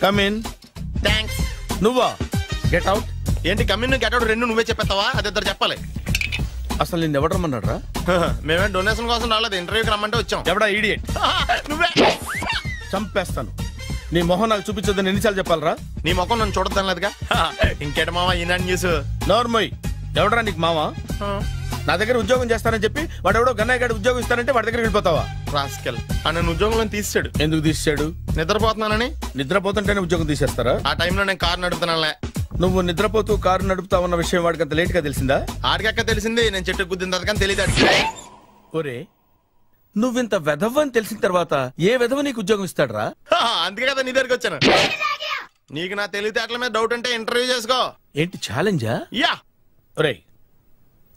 Come in. Thanks. నువ్వా? Get out. ఏంటి come in get out రెండు నువ్వే చెప్పేస్తావా? అది ఇద్దరు చెప్పాలి. అసలు నేను ఎవరు రమ్మన్నాడు రా? మేమే డొనేషన్ కోసం రాలేదు, ఇంటర్వ్యూకి రమ్మంటే వచ్చాం. ఎవడా ఈడియట్? నువ్వే. చంపేస్తాను. నీ మొహం నాకు చూపించొద్దని ఎన్నిసార్లు చెప్పాలరా? నీ ముఖం నన్ను చూడద్దాం లేదుగా. ఇంకేట మామ ఈనాడు న్యూస్. నోర్మోయ్. ఎవడరా నీకు మావా? నా దగ్గర ఉద్యోగం చేస్తానని చెప్పి వాడు ఎవడో గన్నయ్య గారి ఉద్యోగం ఇస్తానంటే వాడి దగ్గర వెళ్ళిపోతావా? రాస్కెల్. నన్ను ఉద్యోగంలో తీసాడు. ఎందుకు తీసాడు? నిద్రపోతున్నానని. నిద్రపోతుంటేనే ఉద్యోగం తీసేస్తారా? ఆ టైంలో నేను కారు నడుపుతున్నానులే. నువ్వు నిద్రపోతూ కారు నడుపుతావన్న విషయం వాడికి అంత లేట్ గా తెలిసిందా? ఆడికక్క తెలిసింది, నేను చెట్టు గుద్దిన తర్వాత కానీ తెలియదు. ఒరే, నువ్వింత వెధవ్ అని తెలిసిన తర్వాత ఏ వెధవ నీకు ఉద్యోగం ఇస్తాడరా? అందుకే కదా నీ దగ్గరికి వచ్చాను. నీకు నా తెలివితేటల మీద డౌట్ అంటే ఇంటర్వ్యూ చేసుకో. ఏంటి ఛాలెంజా? యా. ఒరే,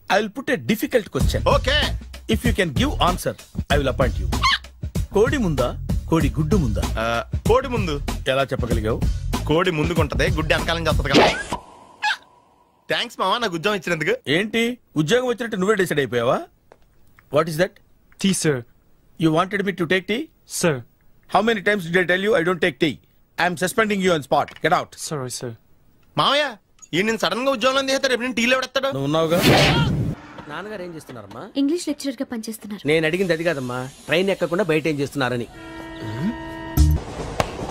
I will put a difficult question. Okay. If you can give answer I will appoint you. కోడి ముందా, కోడి గుడ్డు ముందా? కోడి ముందు. ఎలా చెప్పగలిగావు? కోడి ముందుకుంటది, గుడ్డి వెనకాలని చేస్తుంది కదా. థ్యాంక్స్ మామా నాకు ఉద్యోగం ఇచ్చినందుకు. ఏంటి ఉద్యోగం వచ్చినట్టు నువ్వే డిసైడ్ అయిపోయావా? What is that? Tea sir. You wanted me to take tea? Sir. How many times did I tell you I don't take tea? I am suspending you on spot. Get out. Sorry, sir. మామయ్య ఈ నేను sudden గా ఉద్యోగంలో తీస్తాడు, రేపు నేను టీలో పెడతాడు. నువ్వు ఉన్నావుగా? నాన్నగారు ఏం చేస్తున్నారమ్మా? ఇంగ్లీష్ లెక్చరర్ గా పనిచేస్తున్నారు. నేను అడిగింది అది కాదమ్మా, ట్రైన్ ఎక్కకుండా బయట ఏం చేస్తున్నారని.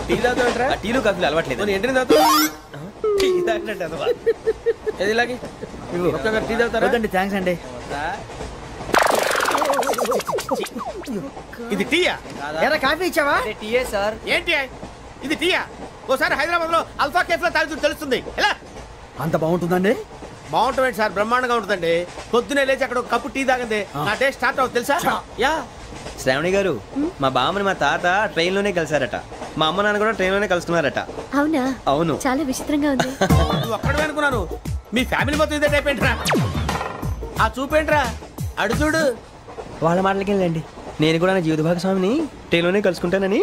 టీ తాగుతావంటరా? టీలు కాఫీలు అలవాట్లేదు. ఎంట్రీ తాగుతావు? టీ తాగినట్టు అదవా. ఏది ఇలాగే ఒక్కగారు టీ తాగుతారా? వద్దండి, థ్యాంక్స్ అండి. ఇది టీయా? ఎరా కాఫీ ఇచ్చావా? టీయే సార్. ఏంటి ఇది టీయా? ఓసారి హైదరాబాద్ లో అల్ఫా కేఫ్ లో తాగుతూ తెలుస్తుంది. ఎలా అంత బాగుంటుందండి? బాగుంటుంది సార్, బ్రహ్మాండంగా ఉంటుందండి. పొద్దునే లేచి అక్కడ ఒక కప్పు టీ తాగండి నా డే స్టార్ట్ అవుతుంది తెలుసా? యా. శ్రావణి గారు, మా బామ్మని మా తాత ట్రైన్ లోనే కలిసారట, మా అమ్మ నాన్న కూడా ట్రైన్ లోనే కలుస్తున్నారట. అవునా? అవును. చాలా విచిత్రంగా ఉంది. నువ్వు ఒక్కడే అనుకున్నాను, మీ ఫ్యామిలీ మొత్తం ఇదే టైప్ ఏంట్రా? ఆ చూపేంట్రా, అడు చూడు. వాళ్ళ మాటలకి వెళ్ళండి, నేను కూడా నా జీవిత భాగస్వామిని ట్రైన్ లోనే కలుసుకుంటానని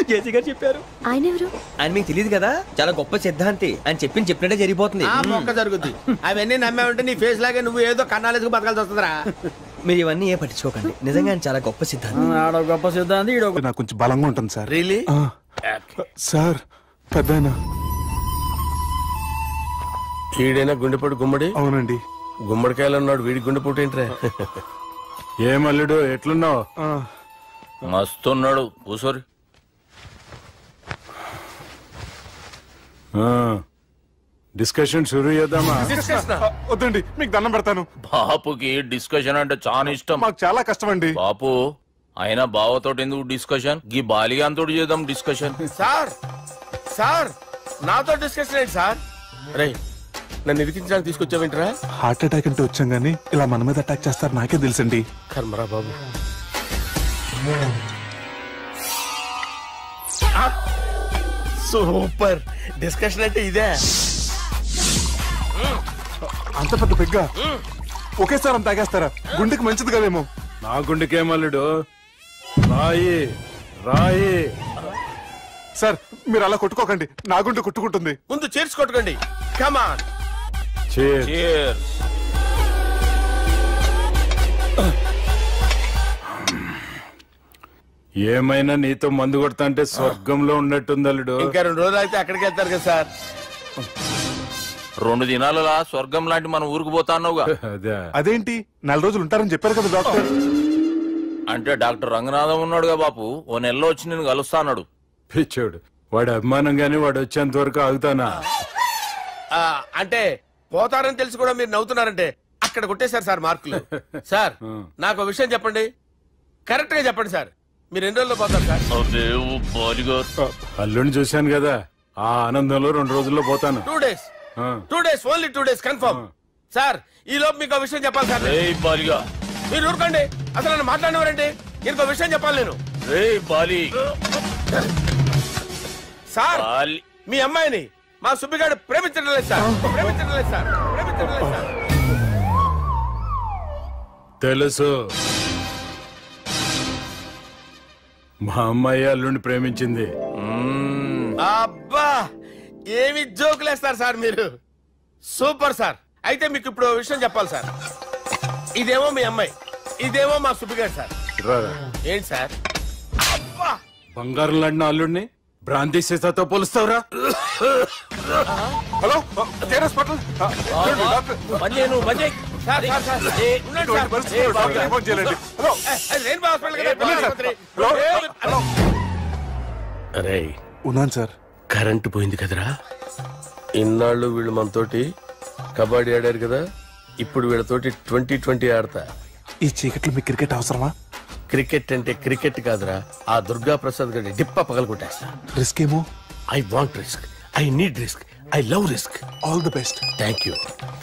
జేసీ గారు చెప్పారు. ఆయన ఎవరు? ఆయన మీకు తెలియదు కదా, చాలా గొప్ప సిద్ధాంతి అని చెప్పినట్టే జరిగిపోతుంది. మొక్క జరుగుద్ది. అవన్నీ నమ్మే ఉంటే నీ ఫేస్ లాగే నువ్వు ఏదో కన్నాలేసుకు బతకాల్సి వస్తుందిరా. మీరు ఇవన్నీ ఏ పట్టించుకోకండి, నిజంగా ఆయన చాలా గొప్ప సిద్ధాంతి. ఆడో గొప్ప సిద్ధాంతి, నాకు కొంచెం బలంగా ఉంటుంది సార్. రియలీ? సార్ పెద్దయినా. ఈడైనా గుండెపోటు గుమ్మడి? అవునండి. గుమ్మడికాయలు ఉన్నాడు, వీడి గుండెపోటు ఏంట్రా? ఏమల్లుడు ఎట్లున్నావు? మస్తున్నాడు. కూసోరి. డిస్కషన్ షురూ చేద్దామా? వద్దండి, మీకు దండం పెడతాను. బాపుకి డిస్కషన్ అంటే చాలా ఇష్టం. మాకు చాలా కష్టం అండి. బాపు అయినా బావతోటి ఎందుకు డిస్కషన్? గీ బాలిగాంతో చేద్దాం డిస్కషన్. సార్ సార్ నాతో డిస్కషన్ ఏంటి సార్? రే నన్ను ఇరికించడానికి తీసుకొచ్చావేంట్రా? హార్ట్ అటాక్ అంటే వచ్చాం గానీ ఇలా మన మీద అటాక్ చేస్తారు నాకే తెలుసండి. కర్మరా బాబు. సూపర్ డిస్కషన్ అంటే ఇదే. అంత పెద్ద పెగ్గ ఒకేసారి అంత తాగేస్తారా? గుండెకి మంచిది కదేమో. నా గుండెకేమల్లుడు, రాయి రాయి. సార్ మీరు అలా కొట్టుకోకండి, నా గుండె కొట్టుకుంటుంది. ముందు చేర్చి కొట్టుకోండి. కమాన్. Cheers. ఏమైనా నీతో మందు కొడతా అంటే స్వర్గంలో ఉన్నట్టుంది అల్లుడు. ఇంకా 2 రోజులు అయితే అక్కడికి వెళ్తారు కదా సార్. 2 దినాలలా స్వర్గం లాంటి మన ఊరికి పోతాన్నావుగా. అదేంటి 4 రోజులు ఉంటారని చెప్పారు కదా డాక్టర్. అంటే డాక్టర్ రంగనాథం ఉన్నాడుగా బాపు, ఓ నెలలో వచ్చి నేను కలుస్తా అన్నాడు. పిచ్చోడు, వాడు అభిమానంగానే వాడు వచ్చేంత వరకు ఆగుతానా? అంటే పోతారని తెలిసి కూడా మీరు నవ్వుతున్నారంటే అక్కడ కొట్టేశారు సార్ మార్కులు. సార్ నాకు ఒక విషయం చెప్పండి, కరెక్ట్ గా చెప్పండి సార్, మీరు ఎన్ని రోజుల్లో పోతారు సార్? అల్లుడిని చూశాను కదా, ఆ ఆనందంలో 2 రోజుల్లో పోతాను. 2 days. 2 days, only 2 days confirm. Sir ఈ లోపు మీకు విషయం చెప్పాలి సార్. మీరు ఊరుకోండి, అసలు నన్ను మాట్లాడినవారండి. ఇంకో విషయం చెప్పాలి నేను. సార్ మీ అమ్మాయిని మా సుబ్బిగాడు ప్రేమించడం లేదు సార్. ప్రేమించడం లేదు సార్. ప్రేమించడం లేదు సార్. తెలుసు, మా అమ్మాయి అల్లుడిని ప్రేమించింది. అబ్బా ఏమి జోకులేస్తారు సార్ మీరు. Super sir. అయితే మీకు ఇప్పుడు విషయం చెప్పాలి సార్. ఇదేమో మీ అమ్మాయి, ఇదేమో మా సుబ్బిగాడు సార్. ఏంటి సార్? బంగారం లాంటిన అల్లుడిని బ్రాంతి సీసాతో పోలుస్తావురా? హలో కేర్ హాస్పిటల్ బంద్ చేయి, నువ్వు బంద్ చేయి. సార్ సార్ సార్ ఉండండి సార్. ఫోన్ చేయండి. హలో రెయిన్బో హాస్పిటల్ కదా, వెళ్ళండి సార్. హలో హలో అరే ఉన్నాను సార్. కరెంటు పోయింది కదరా. ఇన్నాళ్ళు వీళ్ళు మనతోటి కబడ్డీ ఆడారు కదా, ఇప్పుడు వీళ్ళతోటి 2020 ఆడతా. ఈ చీకట్లో మీ క్రికెట్ అవసరమా? క్రికెట్ అంటే క్రికెట్ కాదురా, ఆ దుర్గా ప్రసాద్ గారి డిప్ప పగలు కొట్టేస్తా. రిస్క్ ఏమో. I want risk, I need risk, I love risk. All the best. Thank you.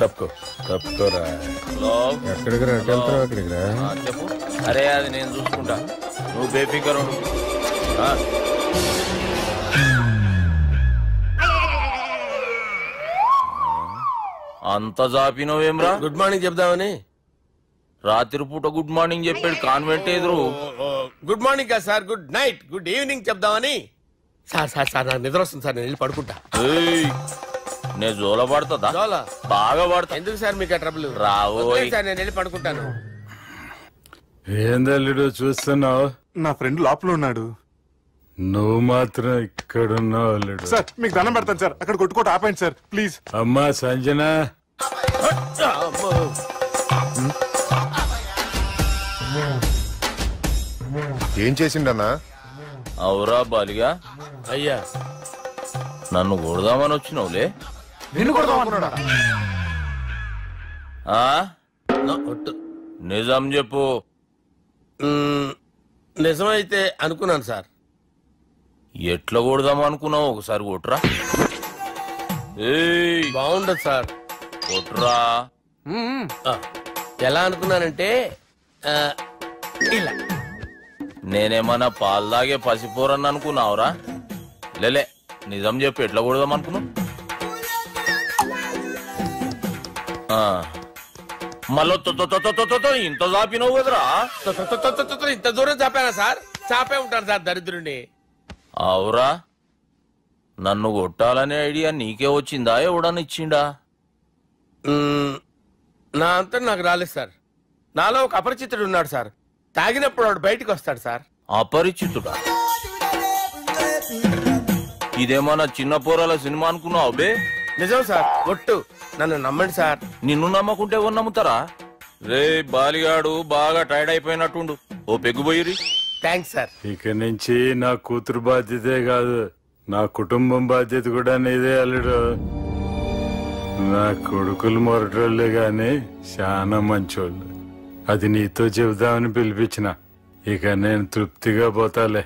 తప్పుకోరా. హలో, ఎక్కడికి రా? అక్కడికి రా. చెప్పు. అరే అది నేను చూసుకుంటా, నువ్వు బేఫికర్ ఉండు. అంత జాపినవేమ్రా? గుడ్ మార్నింగ్ చెప్దామని. రాత్రి పూట గుడ్ మార్నింగ్ చెప్పాడు కాన్వెంట్ ఎదురు. గుడ్ మార్నింగ్ కాదు sir, good night, good evening చెప్దామని. సార్ సార్ సార్ నాకు నిద్ర వస్తుంది సార్, నేను వెళ్ళి పడుకుంటా. నేను జోల పడుతుందా? జోలా? బాగా పడతా. ఎందుకు సార్ మీకు ఆ ట్రబుల్? రావోయ్ సార్, నేను వెళ్ళి పడుకుంటాను. ఏందల్లుడు చూస్తున్నావు? నా ఫ్రెండ్ లోపల ఉన్నాడు. నువ్వు మాత్రం ఇక్కడున్నావు అల్లుడు. సార్ మీకు దండం పెడతాను సార్, అక్కడ కొట్టుకోట ఆపండి సార్ ప్లీజ్. అమ్మా సంజన, ఏం చేసిండన్నా? అవురా బాలిగా, అయ్యా నన్ను కొడదామని వచ్చినావులే. నిన్ను కొడదామన్నాడా? నిజం చెప్పు. నిజమైతే అనుకున్నాను సార్. ఎట్లా కొడదాం అనుకున్నావు? ఒకసారి కొట్రా. బాగుండదు సార్. కొట్రా. ఎలా అనుకున్నానంటే ఇలా. నేనేమన్నా పాలు తాగే పసిపోరని అనుకున్నావురా? లేలే, నిజం చెప్పు, ఎట్లా కొడదాం అనుకున్నావు? మళ్ళీ ఇంత చాపినావు కదరా? ఇంత దూరం చాపానా సార్? చాపే ఉంటాను సార్ దరిద్రుడిని. అవురా, నన్ను కొట్టాలనే ఐడియా నీకే వచ్చిందా? ఎవడన్నా ఇచ్చిండా? నా అంతా నాకు రాలేదు సార్. నాలో ఒక అపరిచితుడు ఉన్నాడు సార్. తాగినప్పుడు వాడు బయటికి వస్తాడు సార్. అపరిచితుడా? ఇదేమన్నా చిన్న పోరాల సినిమా అనుకున్నావు బే? నిజం సార్, ఒట్టు, నన్ను నమ్మండి సార్. నిన్ను నమ్మకుంటే ఎవరు నమ్ముతారా? రే బాలిగాడు బాగా టైర్డ్ అయిపోయినట్టుండు, ఓ పెగ్గుబోయిరి. Thanks sir. ఇక నుంచి నా కూతురు బాధ్యతే కాదు, నా కుటుంబం బాధ్యత కూడా నీదే అల్లుడు. నా కొడుకులు మొరటోళ్ళే గాని చాలా మంచోళ్ళు. అది నీతో చెబుదామని పిలిపించిన. ఇక నేను తృప్తిగా పోతాలే.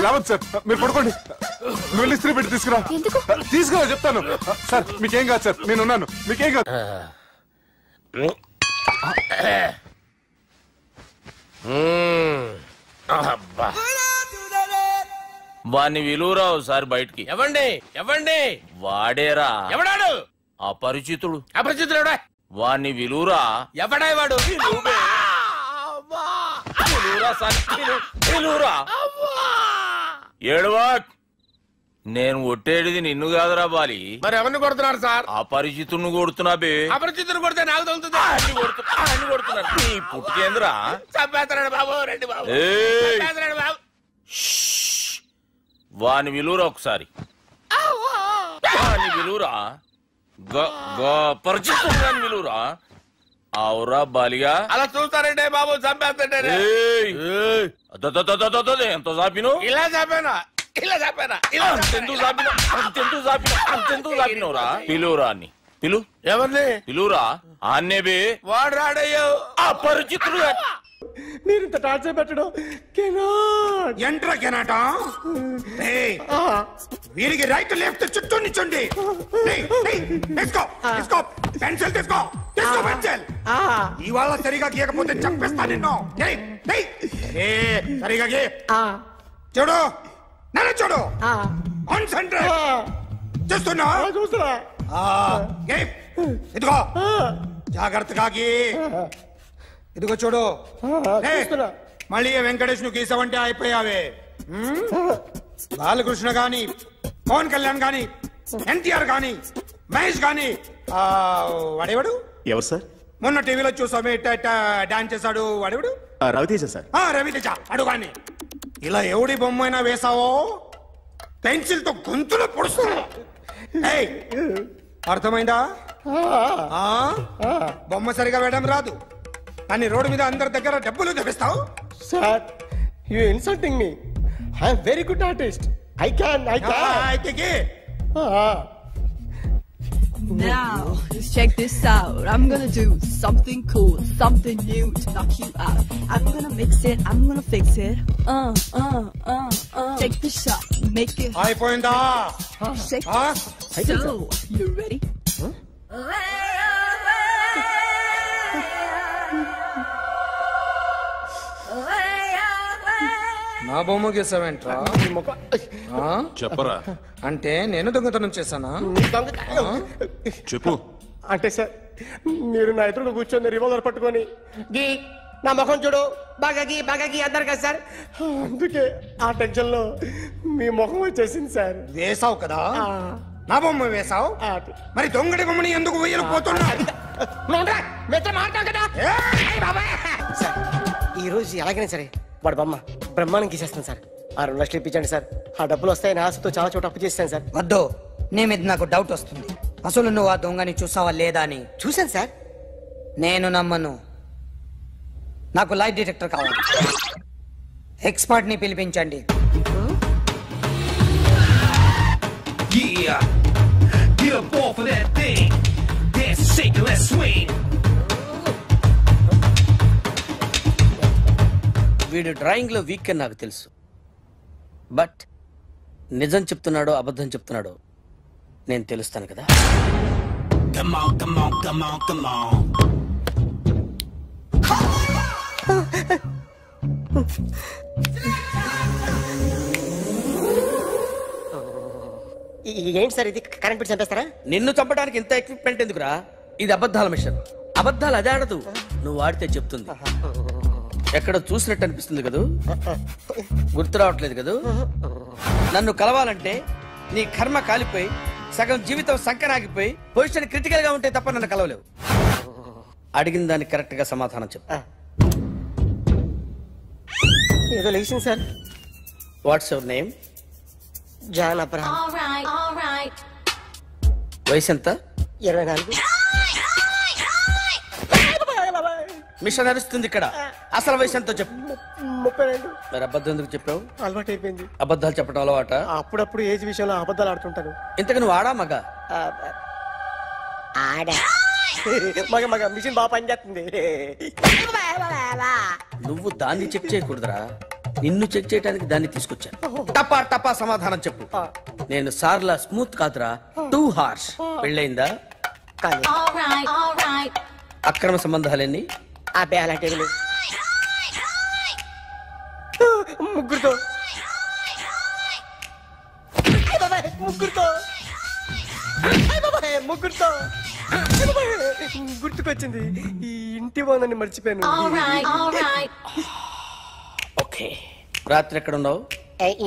రావద్దు సార్, మీరు పడుకోండి. నువ్వు వెళ్ళి ఇస్త్రీ పెట్టి తీసుకురా. తీసుకురా చెప్తాను. సార్ మీకేం కాదు సార్, నేనున్నాను, మీకేం కాదు. వాణ్ణి విలువరావు సార్ బయటికి. ఎవండి ఎవండి? వాడేరా. ఎవడాడు? అపరిచితుడు. అపరిచితుడు ఎవడా? వాణ్ణి విలువరా. ఎవడా వాడు? ఏడవా, నేను ఒట్టేడిది నిన్ను కాదురా బాలి. మరి ఎవరిని కొడుతున్నారు సార్? అపరిచితుడిని కొడుతున్నా బే. అపరిచితుడు కొడితే నాకు తగులుతుంది. కొడుతున్నారు నీ పుట్టుకేంద్రా? చంపేస్తున్నాడు బాబు, రండి బాబు. చంపేస్తున్నాడు బాబు. వాని విలువరా ఒకసారి. వాని విలువరా. పరిచితుడు విలువరా. అవురా బాలిగా. అలా చూస్తారంటే బాబు, చంపేస్తాడే. ఎంత చాపిను? ఇలా చాపానా? ఇలా చాపానా? ఇలా అంతెందుకు చాపిన? అంతెందుకు చాపిన? అంతెందుకు చాపినవురా? పిలువురా అని. పిలు. ఎవరిని? పిలువురా. ఆన్నే బే. వాడు రాడయ్యో. అపరిచితుడు. మీరు ఇంత టార్చర్ పెట్టడం ఎంట్రా కెనాట. వీరికి రైట్ లెఫ్ట్ చుట్టూ నిచ్చండి. పెన్సిల్ తీసుకో, తీసుకో పెన్సిల్. ఇవాళ సరిగా గీయకపోతే చంపేస్తా నిన్ను. సరిగా గీ. చూడు, నన్ను చూడు. కాన్సంట్రేట్ చేస్తున్నా. చూస్తున్నా. ఇదిగో జాగ్రత్తగా గీ. ఇదిగో చూడు. మళ్ళీ వెంకటేష్ ను గీసావంటే అయిపోయావే. బాలకృష్ణ గాని, పవన్ కళ్యాణ్ గాని, ఎన్టీఆర్ గాని, మహేష్ గాని, వాడేవాడు ఎవరు సార్? మొన్న టీవీలో చూసామే డాన్స్ చేశాడు వాడేవాడు. రవితేజ సార్. రవితేజ అడుగాని ఇలా ఎవడి బొమ్మైనా వేసావో పెన్సిల్ తో గొంతులో పొడుస్తావు. అర్థమైందా? బొమ్మ సరిగా వేయడం రాదు కానీ రోడ్డు మీద అందరి దగ్గర డబ్బులు తెప్పిస్తావు. Sir you insulting me. I am very good artist. I can. Now, let's check this out. I'm gonna do something cool, something new to knock you out. I'm gonna mix it, I'm gonna fix it. Take the shot, make it. అయిపోయిందా? Shake it. So, you ready? నా బొమ్మ గీసావేంట్రా? చెప్పరా. అంటే నేను దొంగతనం చేశానా? చెప్పు. అంటే సార్ మీరు నా ఎదురుగా కూర్చొని రివాల్వర్ పట్టుకొని గీ నా ముఖం చూడు బాగా గీ అన్నారు కదా సార్, అందుకే ఆ టెన్షన్ లో మీ ముఖం వచ్చేసింది సార్. వేసావు కదా, నా బొమ్మ వేసావు, మరి దొంగడి బొమ్మని ఎందుకు వేయలు పోతున్నా? ఈ రోజు ఎలాగైనా సరే వాడు బొమ్మ బ్రహ్మాండం గీసేస్తాను సార్. 6 లక్షలు ఇప్పించండి సార్. ఆ డబ్బులు వస్తాయని ఆశతో చాలా చోట అప్పు చేస్తాను సార్. వద్దు, నీ మీద నాకు డౌట్ వస్తుంది. అసలు నువ్వు ఆ దొంగని చూసావా లేదా అని. చూశాను సార్. నేను నమ్మను. నాకు లైట్ డిటెక్టర్ కావాలి. ఎక్స్పర్ట్ ని పిలిపించండి. వీడు డ్రాయింగ్ లో వీక్ అని నాకు తెలుసు, బట్ నిజం చెప్తున్నాడో అబద్ధం చెప్తున్నాడో నేను తెలుస్తాను కదా. ఏంటి సార్ ఇది? కరెంట్ బిల్ చంపేస్తారా? నిన్ను చంపడానికి ఇంత ఎక్విప్మెంట్ ఎందుకురా? ఇది అబద్ధాల మిషన్. అబద్ధాలు అదే ఆడదు, నువ్వు ఆడితే చెప్తుంది. ఎక్కడ చూసినట్టు అనిపిస్తుంది కదూ, గుర్తు రావట్లేదు కదూ. నన్ను కలవాలంటే నీ కర్మ కాలిపోయి సగం జీవితం సంకరాగిపోయి పొజిషన్ క్రిటికల్ గా ఉంటే తప్ప నన్ను కలవలేవు. అడిగిన దానికి కరెక్ట్ గా సమాధానం చెప్పు. ఏదో లేచింది sir. What's your name? John Abraham. వయసు ఎంత? 24. మిషన్ నడుస్తుంది ఇక్కడ. అసలు వయసు ఎంతో చెప్పు. 32. మరి అబద్ధం ఎందుకు చెప్పావు? అలవాటు అయిపోయింది. అబద్ధాలు చెప్పడం అలవాట? అప్పుడప్పుడు ఏజ్ విషయంలో అబద్ధాలు ఆడుతుంటాను. ఇంతకు నువ్వు ఆడా మగ? ఆడా. మగ మిషన్ బాగా పనిచేస్తుంది. నువ్వు దాన్ని చెక్ చేయకూడదురా, నిన్ను చెక్ చేయడానికి దాన్ని తీసుకొచ్చాను. టపా టపా సమాధానం చెప్పు. నేను సార్లా స్మూత్ కాదురా, టూ హార్ష్. పెళ్ళయిందా? అక్రమ సంబంధాలన్నీ? అబ్బే అలాంటి ముగ్గురుతో గుర్తుకొచ్చింది. ఈ ఇంటి బాగుందని మర్చిపోయాను. ఓకే. రాత్రి ఎక్కడ ఉన్నావు?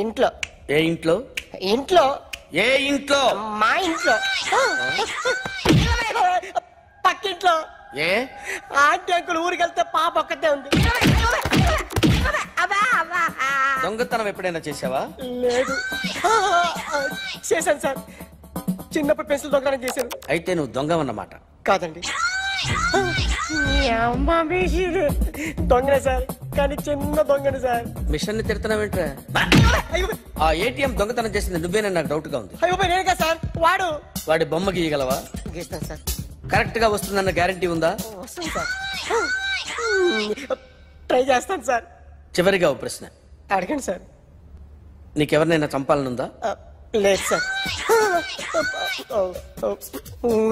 ఇంట్లో. ఏ ఇంట్లో? ఇంట్లో. ఏ ఇంట్లో? మా ఇంట్లో. పక్కింట్లో. ఏ ఆంటీ అంకుల్ ఊరికి వెళ్తే పాప ఒక్కతే ఉంది. దొంగతనం ఎప్పుడైనా చేసావా? లేదు. చేశాను సార్, చిన్నప్పుడు పెన్సిల్ దొంగతనం చేశాను. అయితే నువ్వు దొంగవన్నమాట. కాదండి, దొంగనే సార్, కానీ చిన్న దొంగనే సార్. మిషన్ ని తిడుతున్నావేంట్రా? ఆ ఏటీఎం దొంగతనం చేసింది నువ్వేనని నాకు డౌట్ గా ఉంది. అయ్యో నేనే సార్. వాడి బొమ్మ గీయగలవా? గీస్తాను సార్. కరెక్ట్ గా వస్తుందన్న గ్యారంటీ ఉందా? వస్తుంది సార్, ట్రై చేస్తాను సార్. చివరిగా ఓ ప్రశ్న అడగండి సార్. నీకెవరినైనా చంపాలనుందా? లేదు సార్.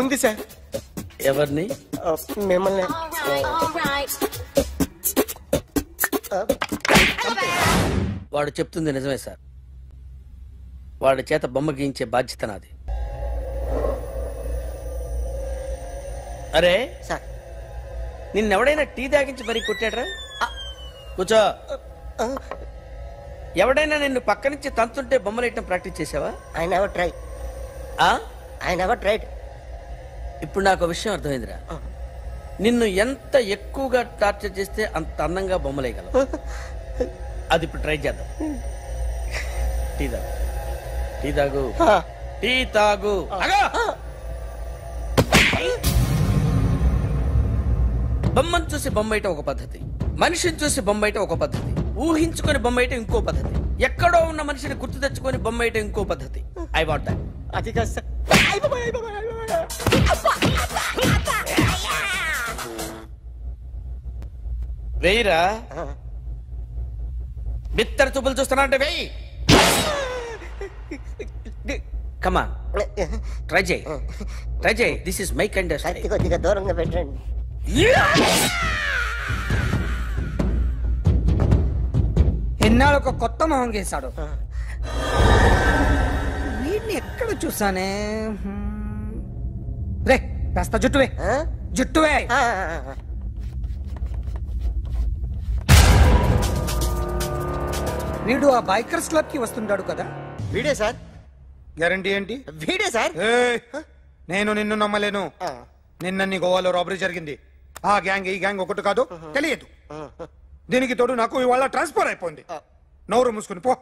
ఉంది సార్. ఎవరిని? మిమ్మల్ని. వాడు చెప్తుంది నిజమే సార్. వాడి చేత బొమ్మ గీయించే బాధ్యత నాది. అరే సార్, నిన్నెవడైనా టీ తాగించి మరీ కొట్టాడ్రా? కూర్చో. ఎవడైనా నిన్ను పక్క నుంచి తంతుంటే బొమ్మలేయటం ప్రాక్టీస్ చేసావా? I never try. I never tried. ఇప్పుడు నాకు విషయం అర్థమైందిరా. నిన్ను ఎంత ఎక్కువగా టార్చర్ చేస్తే అంత అందంగా బొమ్మలేయగలవు. అది ఇప్పుడు ట్రై చేద్దాం. టీ తాగు, టీ తాగు, టీ తాగు. బొమ్మను చూసి బొమ్మయటం ఒక పద్ధతి, మనిషిని చూసి బొమ్మయటం ఒక పద్ధతి, ఊహించుకొని బొమ్మయటం ఇంకో పద్ధతి, ఎక్కడో ఉన్న మనిషిని గుర్తు తెచ్చుకొని బొమ్మయటం ఇంకో పద్ధతి. I want that. అది కాదు సార్. వెయ్యిరా, బిత్తర చూపులు చూస్తున్నా అంటే వెయ్యి. కమా ట్రై చేయి, ట్రై చేయి. This is my kind. కొద్దిగా దూరంగా పెట్టండి. ఎన్నాళ్ళు ఒక కొత్త మొహం గీశాడు. వీడిని ఎక్కడ చూసానే? రే కాస్త జుట్టువే, జుట్టువే. వీడు ఆ బైకర్స్ క్లబ్ కి వస్తుంటాడు కదా? వీడే సార్. గ్యారంటీ ఏంటి? వీడే సార్. నేను నిన్ను నమ్మలేను. నిన్న గోవాలో రాబరీ జరిగింది. ఆ గ్యాంగ్ ఈ గ్యాంగ్ ఒకటి కాదు, తెలియదు. దీనికి తోడు నాకు ఇవాళ ట్రాన్స్ఫర్ అయిపోయింది. నోరు మూసుకుని పో.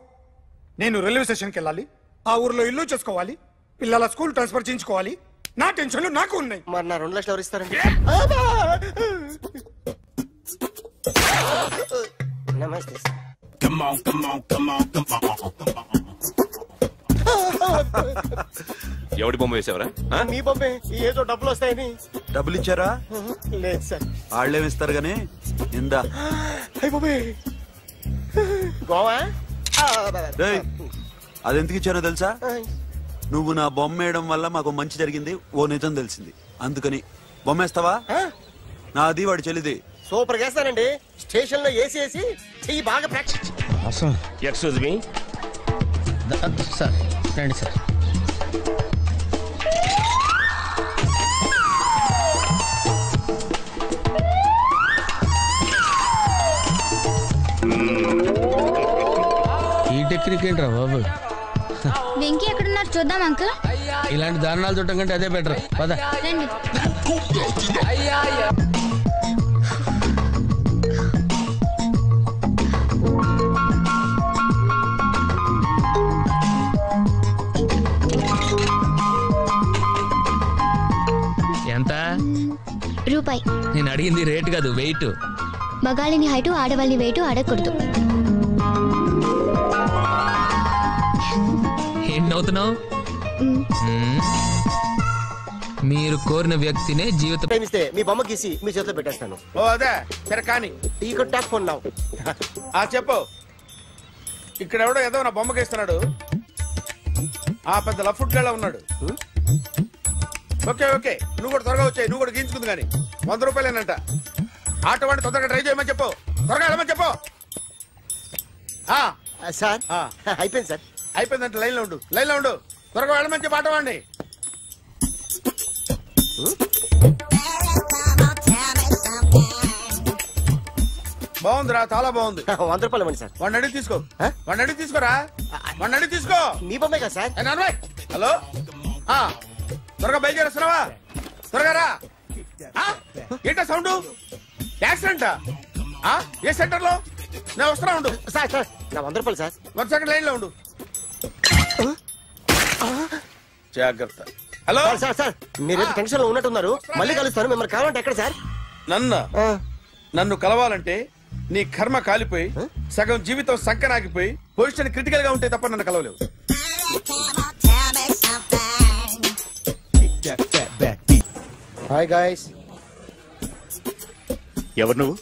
నేను రైల్వే స్టేషన్కి వెళ్ళాలి, ఆ ఊర్లో ఇల్లు చేసుకోవాలి, పిల్లల స్కూల్ ట్రాన్స్ఫర్ చేయించుకోవాలి. నా టెన్షన్లు నాకు ఉన్నాయి. మరి నా 2 లక్షలు ఎవరు ఇస్తారండి? నమస్తే సార్. ఎవడి బొమ్మ వేసావరా? మీ బొమ్మే. ఏదో డబ్బులు వస్తాయని. డబ్బులు ఇచ్చారా? లేదు సార్. వాళ్ళేమి ఇస్తారు గానీ ఇందా. గోవా అదెందుకు ఇచ్చానో తెలుసా? నువ్వు నా బొమ్మ వేయడం వల్ల మాకు మంచి జరిగింది, ఓ నిజం తెలిసింది. అందుకని బొమ్మేస్తావా? నాది వాడి చెల్లిది. సూపర్ చేస్తానండి. స్టేషన్ లో ఏసీ వేసి చెయ్యి బాగా ప్రాక్టీస్. Excuse me sir. రండి సార్. ఈ టెక్నిక్ ఏంట్రా బాబు? వెంకీ ఎక్కడున్నారు చూద్దాం అంకుల్. ఇలాంటి దారుణాలు చూడటం కంటే అదే బెటర్. పద. రండి. ఎంత? రూపాయి. నేను అడిగింది రేట్ కాదు, వెయిట్. మగాళ్ళని హైటు, ఆడవాళ్ళని వెయిట్ అడగకూడదు. ఏం నవ్వుతున్నావు? మీరు కోరిన వ్యక్తినే జీవితం. మీ బొమ్మ గీసి మీ చేతిలో పెట్టేస్తాను. ఓ అదే సరే కానీ ఈ టాక్ ఫోన్ నావు. చెప్పు. ఇక్కడ ఎవడో ఏదో నా బొమ్మ గీస్తున్నాడు. ఆ పెద్ద లఫుట్ గళ్ళ ఉన్నాడు. ఓకే ఓకే, నువ్వు కూడా త్వరగా వచ్చాయి. నువ్వు కూడా గీంచుకుంది కానీ 100 రూపాయలేనంట. ఆటో వాడిని తొందరగా ట్రై చేయమని చెప్పు. త్వరగా వెళ్ళమని చెప్పు. సార్ అయిపోయింది సార్. అయిపోయిందంటే లైన్లో ఉండు, లైన్లో ఉండు. త్వరగా వెళ్ళమని చెప్పు ఆటో వాడిని. బాగుందిరా, చాలా బాగుంది. 100 రూపాయలు ఇవ్వండి సార్. వాడిని అడిగి తీసుకో, వాడిని అడిగి తీసుకోరా, వాడిని అడిగి తీసుకో. మీ బొమ్మే కదా సార్. హలో, త్వరగా బయలుదేరేస్తున్నావా? త్వరగా రా. ఏంటా సౌండ్? యాక్సిడెంటా? ఏ సెంటర్ లో? నేను వస్తున్నా ఉండు. సార్ సార్ నా 100 రూపాయలు సార్. 1 సెకండ్ లైన్ లో ఉండు. జాగ్రత్త. Hello sir. సార్ మీరు టెన్షన్ లో ఉన్నట్టున్నారు. మళ్ళీ కలుస్తాను. మిమ్మల్ని కావాలంటే ఎక్కడ సార్? నన్ను కలవాలంటే నీ కర్మ కాలిపోయి సగం జీవితం సంకనాగిపోయి పొజిషన్ క్రిటికల్ గా ఉంటే తప్ప నన్ను కలవలేవు. Hi guys. ఎవరు నువ్వు?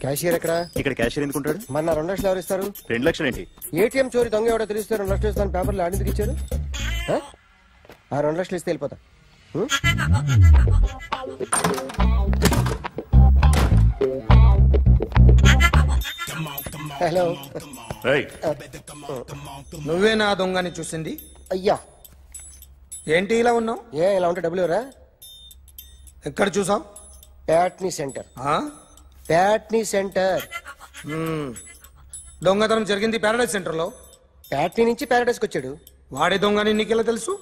క్యాషియర్ ఎక్కడ? ఇక్కడ క్యాషియర్ ఎందుకుంటాడు? మన 2 లక్షలు ఎవరు ఇస్తారు? 2 లక్షలు ఏంటి? ఏటీఎం చోరీ దొంగ ఎవడో తెలిస్తే 2 లక్షలు ఇస్తాను పేపర్లు ఆడిందుకు ఇచ్చారు. ఆ 2 లక్షలు ఇస్తే వెళ్ళిపోతా. హలో. నువ్వే నా దొంగని చూసింది? అయ్యా ఏంటి ఇలా ఉన్నావు? ఇలా ఉంటే డబ్బులు ఎవరా? ఎక్కడ చూసావు? ప్యాట్నీ సెంటర్. ప్యాట్నీ సెంటర్. దొంగతనం జరిగింది ప్యారడైజ్ సెంటర్ లో. ప్యాట్నీ నుంచి ప్యారడైజ్కి వచ్చాడు. వాడే దొంగని నీకెలా తెలుసు?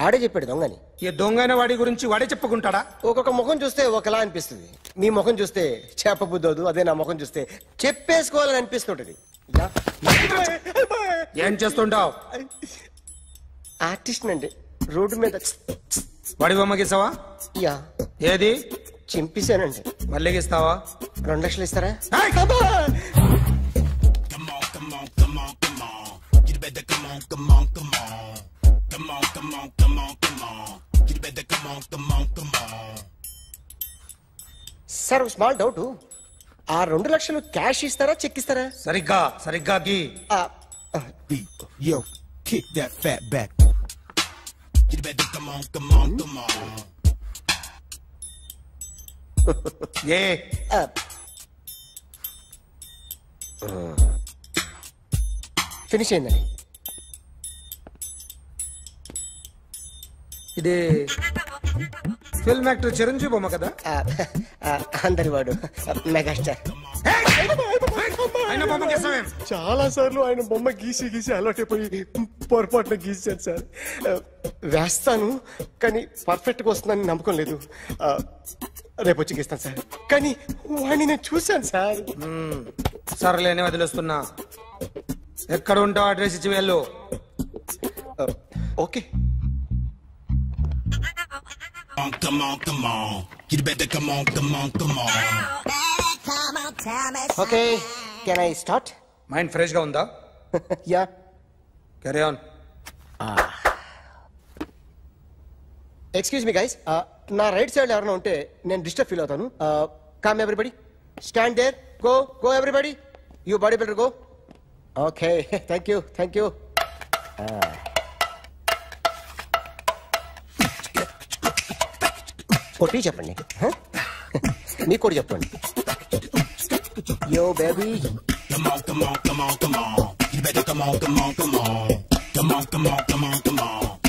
ఆడే చెప్పాడు దొంగని. ఈ దొంగైన వాడి గురించి వాడే చెప్పుకుంటాడా? ఒక్కొక్క ముఖం చూస్తే ఒకలా అనిపిస్తుంది. మీ ముఖం చూస్తే చేప బుద్ధోదు, అదే నా ముఖం చూస్తే చెప్పేసుకోవాలని అనిపిస్తుంటది. ఏం చేస్తుంటావు? ఆర్టిస్ట్ అండి. రోడ్డు మీద వాడి బొమ్మ గీసావా? యా. ఏది? చింపేశానండి. మళ్ళీ గీస్తావా? 2 లక్షలు ఇస్తారా? సార్ స్మాల్ డౌట్, ఆ 2 లక్షలు క్యాష్ ఇస్తారా చెక్ ఇస్తారా? సరిగ్గా గీ. Yo, kick that fat back. You better come on. Finish అయిందండి. ఇది ఫిల్మ్ యాక్టర్ చిరంజీవి బొమ్మ కదా? అందరి వాడు మెగాస్టార్. ఆయన బొమ్మ గీసావేం? చాలా సార్లు ఆయన బొమ్మ గీసి అలవాటైపోయి పొరపాటున గీసాను సార్. వేస్తాను కానీ పర్ఫెక్ట్ గా వస్తుందని నమ్మకం లేదు. రేపు వచ్చి గీస్తాను సార్. కానీ వాడిని నేను చూశాను సార్. సర్లేని వదిలేస్తున్నా. ఎక్కడ ఉంటావు అడ్రస్ ఇచ్చి వెళ్ళు. Okay. Come on. You better come on. Okay, can I start? Mind fresh గా ఉందా? Yeah. Carry on. Excuse me guys, నా రైట్ సైడ్ ఎవరైనా ఉంటే నేను డిస్టర్బ్ ఫీల్ అవుతాను. Come everybody, stand there, go everybody, you body builder go. Okay, thank you. కొట్టి చెప్పండి, మీకు కూడా చెప్పండి. Yo baby, Come on. You better come on. Come on.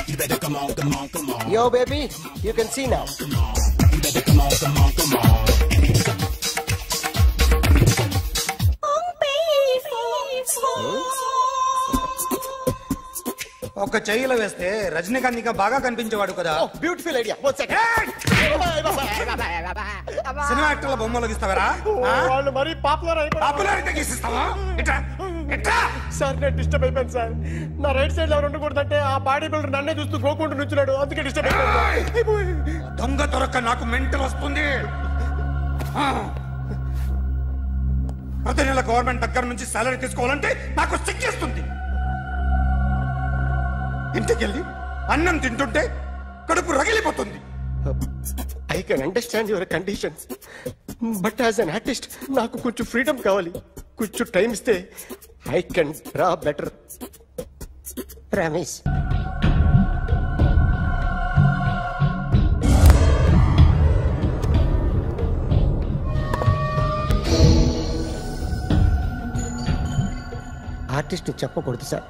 You better come on. yo baby, you can see now. You better come on. ఒక చెయ్యిలో వేస్తే రజనీకాంత్ ఇంకా బాగా కనిపించేవాడు కదా. Beautiful idea. సినిమా యాక్టర్ల బొమ్మలు గీస్తావరా? వాళ్ళు మరీ పాపులారిటీ గీసిస్తావా? సార్ నేను డిస్టర్బ్ అయిపోయాను సార్. నా రైట్ సైడ్ ఎవరు ఉండకూడదంటే ఆ బాడీ బిల్డర్ నన్నే చూస్తూ గోకుంటూ నుంచున్నాడు, అందుకే డిస్టర్బ్ అయిపోయాను. దొంగ దొరక్క నాకు మెంటల్ వస్తుంది. ప్రతి నెల గవర్నమెంట్ దగ్గర నుంచి సాలరీ తీసుకోవాలంటే నాకు సిగ్గేస్తుంది. ఇంటికెళ్ళి అన్నం తింటుంటే కడుపు రగిలిపోతుంది. I can understand your conditions, but as an artist నాకు కొంచెం ఫ్రీడమ్ కావాలి. కొంచెం టైం ఇస్తే I can draw better. Promise. Artist చెప్పకూడదు sir.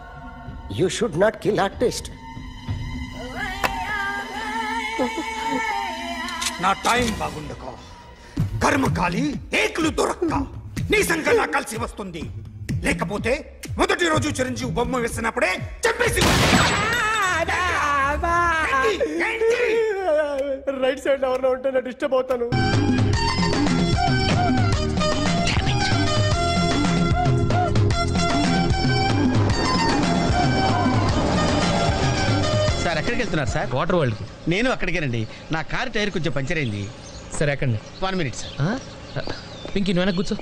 You should not kill artist. నా టైం బాగుండక కర్మకాలి ఏకులు దొరక్క నీ సంఘటన కలిసి వస్తుంది. లేకపోతే మొదటి రోజు చిరంజీవి బొమ్మ వేసినప్పుడే చెప్పేసి రైట్ సైడ్ ఎవరిలో ఉంటే నేను డిస్టర్బ్ అవుతాను. సార్ ఎక్కడికి వెళ్తున్నారు సార్? వాటర్ వరల్డ్ కి. నేను అక్కడికేనండి. నా కారు టైర్ కొంచెం పంచర్ అయింది. సరే ఎక్కండి. 1 minute సార్. పింకీ నువ్వు వెనక్కి కూర్చో.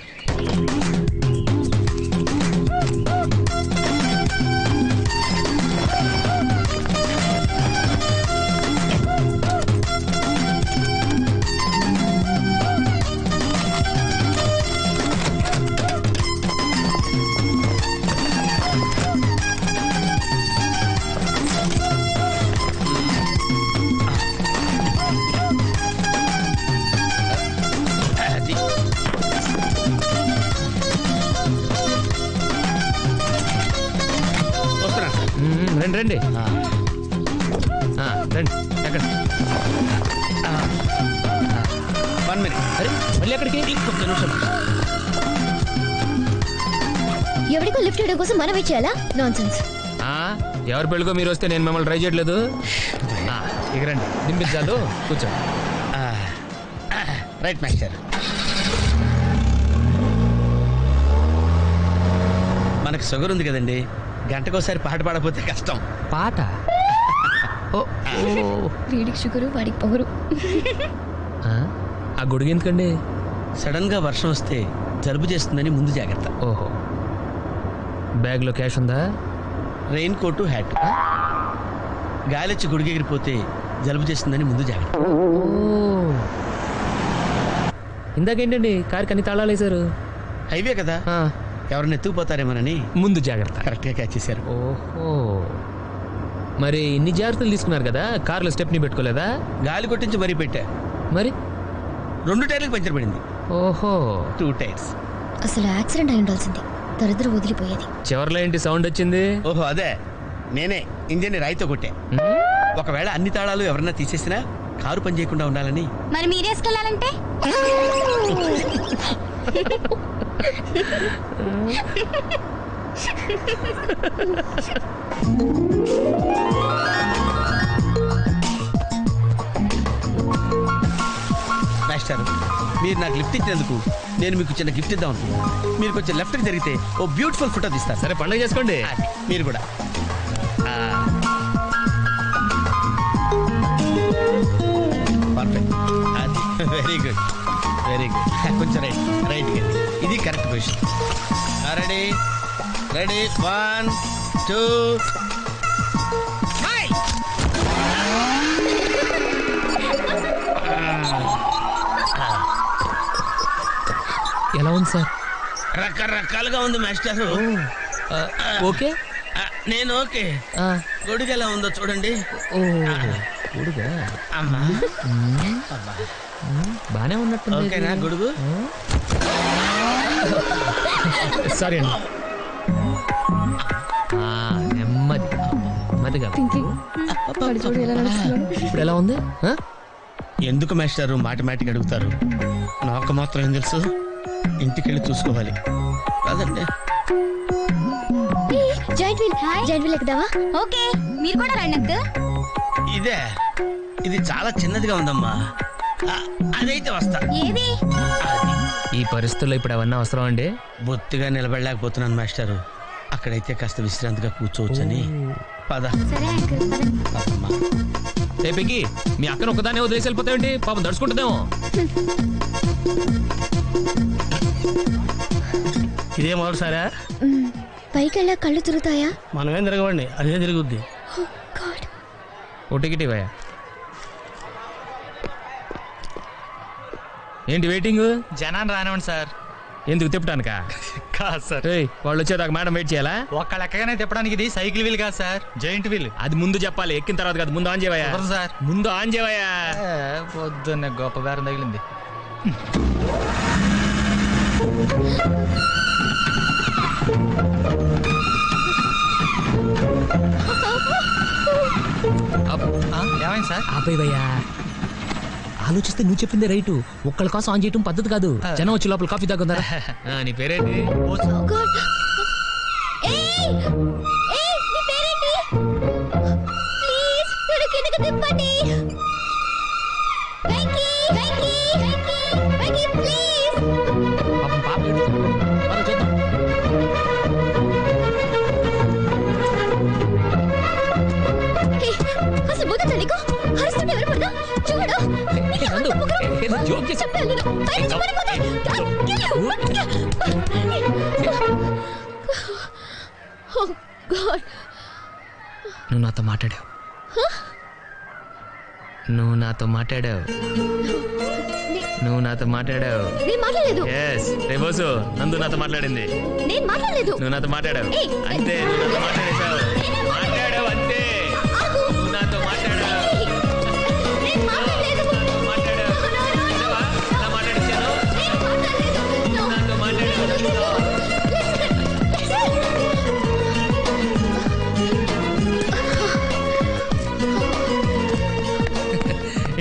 రండి రండి ఎక్కడ? 1 minute. అరే మళ్ళీ ఎక్కడికి? ఒక్క నిమిషం. ఎవరికో లిఫ్ట్ ఇవ్వడం కోసం మనం ఇచ్చేయాలా? నాన్సెన్స్. ఎవరి పెళ్ళికో మీరు వస్తే నేను మిమ్మల్ని ట్రై చేయట్లేదు. ఇక రండి, దింపించాలు, కూర్చో. Right master. మనకు షుగర్ ఉంది కదండి, గంటకోసారి పాట పాడకపోతే కష్టం. పాట? వీడికి షుగరు, వాడికి పొగరు. ఆ గొడుగు ఎందుకండి? సడన్ గా వర్షం వస్తే జలుబు చేస్తుందని ముందు జాగ్రత్త. ఓహో. బ్యాగ్ లో క్యాష్ ఉందా? Rain coat, hat. గాలిచ్చి గుడిగెగిరిపోతే జలుబు చేస్తుందని ముందు జాగ్రత్త. ఇందాకేంటండి కారు కన్ని తాళాలు వేశారు? హైవే కదా, ఎవరిని ఎత్తుకుపోతారేమోనని ముందు జాగ్రత్త. కరెక్ట్ గా క్యాచ్ చేశారు. ఓహో. మరి ఇన్ని జాగ్రత్తలు తీసుకున్నారు కదా, కార్లో స్టెప్ని పెట్టుకోలేదా? గాలి కొట్టించి మరీ పెట్టా. మరి 2 టైర్లకు పంచర్ పడింది. ఓహో. 2 టైర్స్. అసలు యాక్సిడెంట్ అయి ఉండాల్సింది, దరిద్ర వదిలిపోయేది. చివర్లో ఏంటి సౌండ్ వచ్చింది? ఓహో అదే, నేనే ఇంజన్ రాయితో కొట్టా. ఒకవేళ అన్ని తాళాలు ఎవరన్నా తీసేసినా కారు పని చేయకుండా ఉండాలని. మరి మీరేసుకెళ్ళాలంటే మాస్టర్, మీరు నాకు లిఫ్ట్ ఇచ్చినందుకు నేను మీకు చిన్న గిఫ్ట్ ఇద్దాం అనుకున్నాను. మీరు కొంచెం లెఫ్ట్కి జరిగితే ఓ బ్యూటిఫుల్ ఫోటో తీస్తారు. సరే, పండుగ చేసుకోండి. మీరు కూడా. Perfect. Very good, very good. కొంచెం రైట్ ఇది కరెక్ట్ పొజిషన్. Ready ready 1 2. ఎలా ఉంది సార్? రకరకాలుగా ఉంది మాస్టర్. ఓకే, నేను ఓకే. గొడుగు ఎలా ఉందో చూడండి. గొడుగా? అమ్మా బానే ఉన్నట్టు. ఓకేనా గొడుగు? సారీ అండి. నెమ్మదిగా. ఇప్పుడు ఎలా ఉంది? ఎందుకు మాస్టారు మాటిమాటికి అడుగుతారు? నాకు మాత్రం ఏం తెలుసు, ఇంటికి వెళ్ళి చూసుకోవాలి. కాదండి. Joint wheel ఎక్కుదావా? ఓకే, మీరు కూడా రండి అంకుల్. ఇదే, ఇది చాలా చిన్నదిగా ఉందమ్మా. అదైతే వస్తా. ఏది? ఈ పరిస్థితుల్లో ఇప్పుడు అవన్నీ అవసరం అండి? బొత్తిగా నిలబడలేకపోతున్నాను మాస్టారు. అక్కడైతే కాస్త విశ్రాంతిగా కూర్చోవచ్చని. పద. రేపకి మీ అక్కను ఒకదానే వదిలేసి వెళ్ళిపోతాయండి, పాపం దడుచుకుంటుందేమో. ఇదే మొదటిసారా? పైకి వెళ్ళా కళ్ళు తిరుగుతాయా? మనమేం తిరగవండి, అదే తిరుగుద్ది. ఓ టికెట్ ఇవ్వయా. ఏంటి వెయిటింగ్? జనాన్ని రానివ్వండి సార్. ఎందుకు తిప్పటానికా? కాదు సార్. వాళ్ళు వచ్చేదాకా మేడం వెయిట్ చేయాలా? ఒక్క లెక్కగానే తిప్పడానికి ఇది సైకిల్ వీల్ కాదు సార్, జాయింట్ వీల్. అది ముందు చెప్పాలి, ఎక్కిన తర్వాత కాదు. ముందు ఆన్ చేయవయ్యా సార్. ముందు ఆన్ చేయవయ్యా. పొద్దున్నే గొప్ప బేరం తగిలింది. ఏమైంది సార్? ఆపేవయ్యా. ఆలోచిస్తే నువ్వు చెప్పిందే రైటు. ఒక్కళ్ళ కోసం ఆన్ చేయటం పద్ధతి కాదు. జనం వచ్చి లోపల కాఫీ తాగుతారా? నీ పేరేంటి? అసలు బుద్ధి నీకు హరిస్తుంటే ఎవరు పడదా? చూడు నువ్వు నాతో మాట్లాడావు. నువ్వు నాతో మాట్లాడావు. నువ్వు నాతో మాట్లాడావు. నేను మాట్లాడలేదు. ఎస్ రేబోసు నందు నాతో మాట్లాడింది. నేను మాట్లాడలేదు. నువ్వు నాతో మాట్లాడావు. అంతే, నువ్వు నాతో మాట్లాడేశావు. మాట్లాడావు అంతే. నువ్వు నాతో మాట్లాడావు.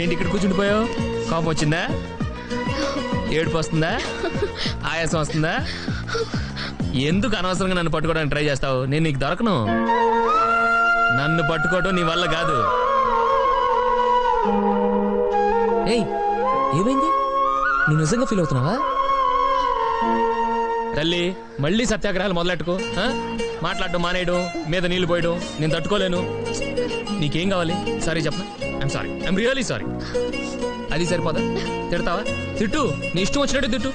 ఏంటి ఇక్కడ కూర్చుండిపోయావు? కోపం వచ్చిందా? ఏడుపు వస్తుందా? ఆయాసం వస్తుందా? ఎందుకు అనవసరంగా నన్ను పట్టుకోవడానికి ట్రై చేస్తావు? నేను నీకు దొరకను. నన్ను పట్టుకోవడం నీ వల్ల కాదు. ఏయ్ ఏమైంది? నువ్వు నిజంగా ఫీల్ అవుతున్నావా? తల్లి మళ్ళీ సత్యాగ్రహాలు మొదలెట్టుకో. మాట్లాడడం మానేయడం, మీద నీళ్లు పోయడం నేను తట్టుకోలేను. నీకేం కావాలి? సారీ చెప్పనా? I'm sorry, I'm really sorry. అది సరిపోదా? తిడతావా? తిట్టు, నీ ఇష్టం వచ్చినట్టు తిట్టు.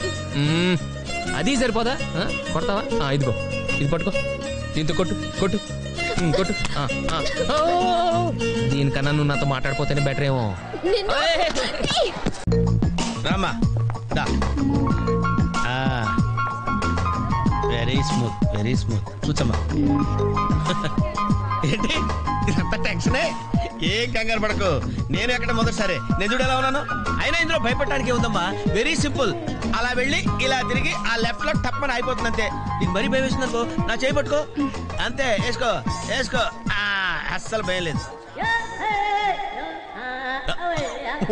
అది సరిపోదా? కొడతావా? ఇదిగో ఇది పట్టుకో, దీంతో కొట్టు కొట్టు కొట్టు. దీనికన్నా నువ్వు నాతో మాట్లాడిపోతేనే బెటర్ ఏమో. Rama very smooth, very smooth. కూర్చోమ్మా. ఏంటి ఇదంతా టెన్షనే? ఏం కంగారు పడకు, నేను ఎక్కడ మొదటిసారి నేను చూడు ఎలా ఉన్నాను. అయినా ఇందులో భయపడటానికి ఉందమ్మా, వెరీ సింపుల్. అలా వెళ్ళి ఇలా తిరిగి ఆ లెఫ్ట్ లో టప్పని అయిపోతుంది అంతే. నీకు మరీ భయం వేసిందనుకో, నా చేయి పట్టుకో అంతే. వేసుకో వేసుకో, అస్సలు భయం లేదు.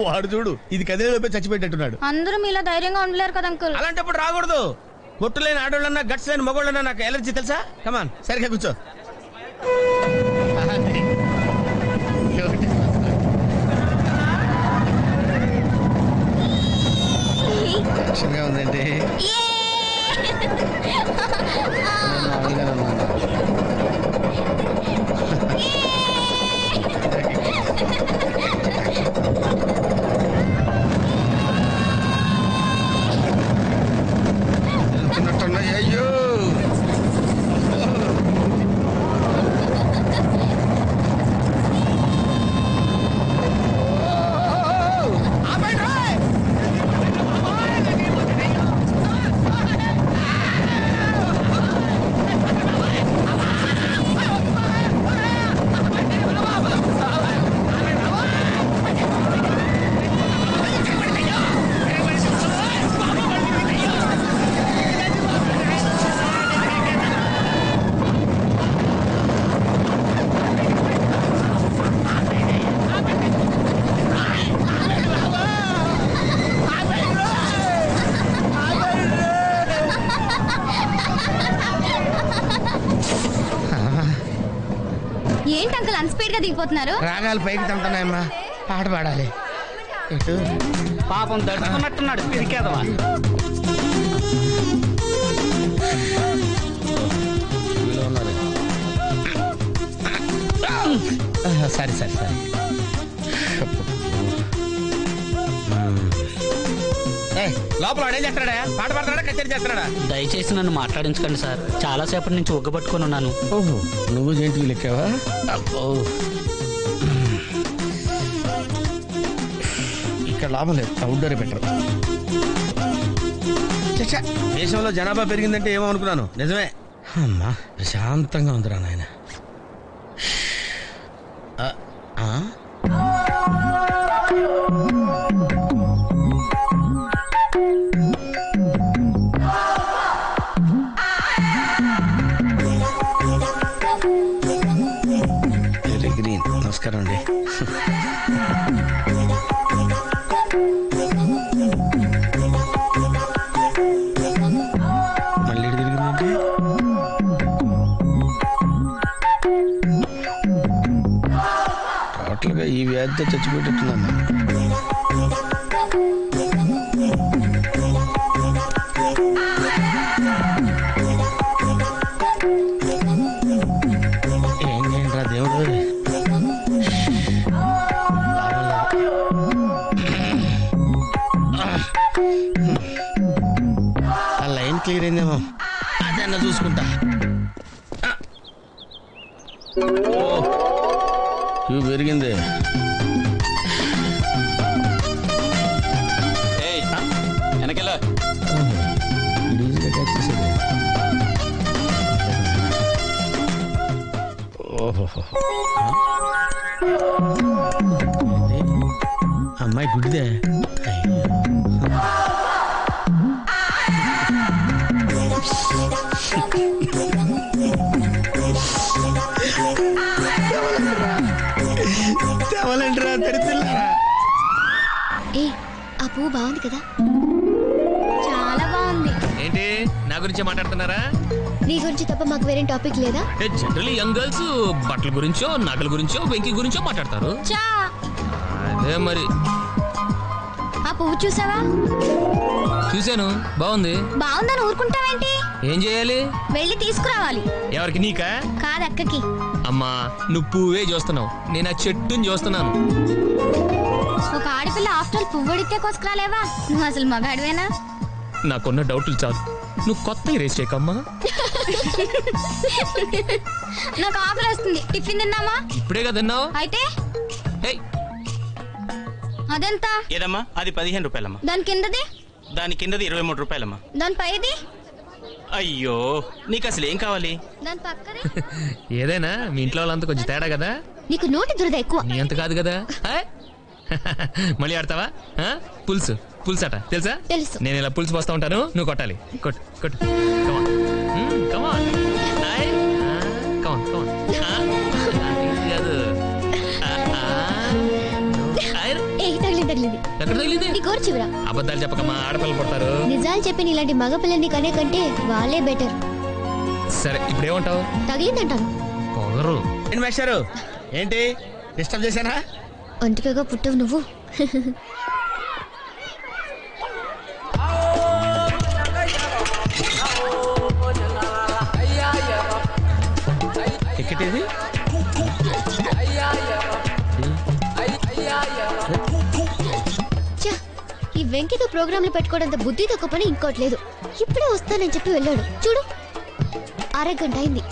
వాడు చూడు, ఇది కదిలేలోపే చచ్చిపెట్టేట్టున్నాడు. అందరూ మీలా ధైర్యంగా ఉండలేరు కదా అంకుల్. అలాంటప్పుడు రాకూడదు. పొట్టు లేని ఆడోళ్ళన్నా, గట్స్ లేని మగోళ్ళన్నా నాకు ఎలర్జీ తెలుసా. కమాన్ సరిగ్గా కూర్చో. టెన్షన్గా ఉందండి. అయ్యో ఏంటి అంకుల్ అన్స్పీడ్ గా దిగిపోతున్నారు? రాగాలు పైకి తంటున్నాయమ్మా, పాట పాడాలి. పాపం దడుచుకున్నట్టున్నాడు పిరికేదవా. సరే సరే సరే. లోపల వాడేం చేస్తాడా? పాట పాడతాడా, కచేరీ చేస్తాడా? దయచేసి నన్ను మాట్లాడించకండి సార్, చాలా సేపటి నుంచి ఒగ్గబట్టుకొని ఉన్నాను. ఓహో, నువ్వు జంటివి లెక్కావా? అబ్బో, ఇక్కడ లాభం లేదు, అవుట్డోర్ బెటర్. దేశంలో జనాభా పెరిగిందంటే ఏమో అనుకున్నాను, నిజమే. అమ్మా ప్రశాంతంగా ఉందిరా నాయన. Very green. నమస్కారం అండి. మళ్ళీ తిరిగిందంటే టోటల్గా ఈ వ్యాధితో చచ్చిపోయేటట్టున్నాను. ఏం చేయండి రా దేవుడు. ఆ లైన్ క్లియర్ అయిందేమో, అదన్నా చూసుకుంటా. ఇవి పెరిగింది. వెనకెలా ఈజీగా క్యాచ్ చేసేది. ఓహో, అమ్మాయి గుడ్డిదే. తెవలంటరా తెరిపిల్లారా. ఏ ఆ పువ్వు బాగుంది కదా? చాలా బాగుంది. ఏంటి నా గురించి మాట్లాడుతున్నారా? నీ గురించి తప్ప మాకు వేరే టాపిక్ లేదా? జనరల్లీ యంగ్ గర్ల్స్ బట్టల గురించో నగల గురించో వెంకి గురించో మాట్లాడతారు. అదే మరి. ఆ పువ్వు చూసావా? చూశాను, బాగుంది. బాగుందని ఊరుకుంటావేంటి? ఏం చేయాలి? వెళ్ళి తీసుకురావాలి. ఎవరికి? నీకా? కాదు, అక్కకి. అమ్మా, నువ్వు పువ్వే చూస్తున్నావు, నేను ఆ చెట్టుని చూస్తున్నాను. ఒక ఆడపిల్ల ఆఫ్టర్ పువ్వు అడిగితే కోసుకురాలేవా? నువ్వు అసలు మగాడివేనా? నాకున్న డౌట్లు చాలు, నువ్వు కొత్త రేస్ చేయకమ్మా. నాకు ఆకలి వస్తుంది. టిఫిన్ తిన్నామా? ఇప్పుడే కదా తిన్నావు. అయితే అదెంత? ఏదమ్మా? అది 15 రూపాయలమ్మా. దాని కిందది? దాని కిందది 23 రూపాయలమ్మా. దాని పైది? అయ్యో, నీకు అసలు ఏం కావాలి? దాని పక్కది? ఏదైనా మీ ఇంట్లో వాళ్ళంతా కొంచెం తేడా కదా. నీకు నోటి దురద ఎక్కువ. నీ అంత కాదు కదా. మళ్ళీ ఆడతావా? పులుసు పులుసు అట తెలుసా? తెలుసు. నేను ఇలా పులుసు పోస్తా ఉంటాను, నువ్వు కొట్టాలి. కొట్టు కొట్టు. ఎక్కడ తగిలింది? అబద్ధాలు చెప్పకమ్మా, ఆడపిల్లలు పడతారు. నిజాలు చెప్పి ఇలాంటి మగపిల్లని కనే కంటే వాళ్ళే బెటర్. సరే, ఇప్పుడు ఏమంటావు? తగిలిందంటాను. పొగరు. ఏంటి డిస్టర్బ్ చేశానా? ఒంటికగా పుట్టవు నువ్వు. టికెట్ ఇది? ఈ వెంకితో ప్రోగ్రాంలు పెట్టుకోవడంత బుద్ధి తక్కువ పని ఇంకోటి లేదు. ఇప్పుడే వస్తానని చెప్పి వెళ్ళాడు. చూడు, అరగంట అయింది.